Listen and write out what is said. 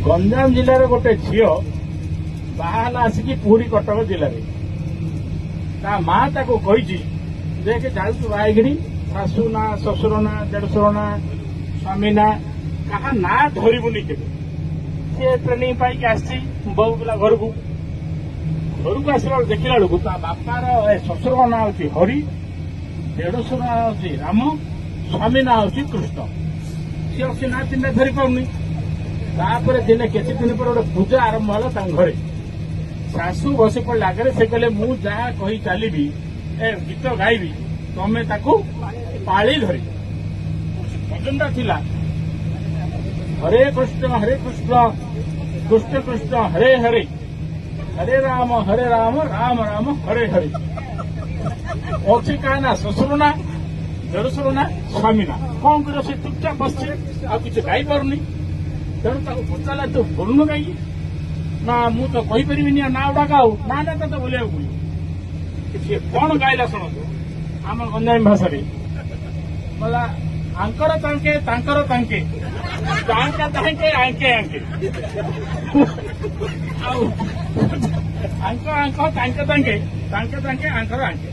गंजाम जिले गोटे झील बाहला आसिकी पुरी कटक जिले ता माँ ताको कही देख जाऊ बाईगिरी शाशु ना शशुर ना देढ़शुर ना स्वामी ना क्या ना धरबुनि के ट्रेनिंग पाई आसी बहु पिला घर को आसला देखला बेलू बापार शशुर ना हूँ हरि देढ़शुर ना हूँ राम स्वामी ना हूँ कृष्ण सी ना तीन धरी पाऊनी तापर दिने के दिन पर गोटे पूजा आरंभ है घरे शाशु बसी पड़े आगे से कहले मु जहाँ कही चली गीत गायबी तमें ताकू पाली धरी भजनटा थिला हरे कृष्ण कृष्ण कृष्ण हरे हरे हरे राम राम राम हरे हरे अच्छी क्या ना शशुर ना देढ़शुर ना स्वामी ना कौन कर चुपचाप बस किसी गाई पारुनी तेणु ताको पचारा तू बोलुन कहीं ना मु तो कहीपरि ना गुड़ा गाऊ ना ना तो बोलिया पड़ो सी कौन गायला शुणु आम गंजाम भाषा बोला आंकर तांके तांकर तांके तांका तांके आंके आंके आंक आंक तांके तांके तांके तांके आंकर आंके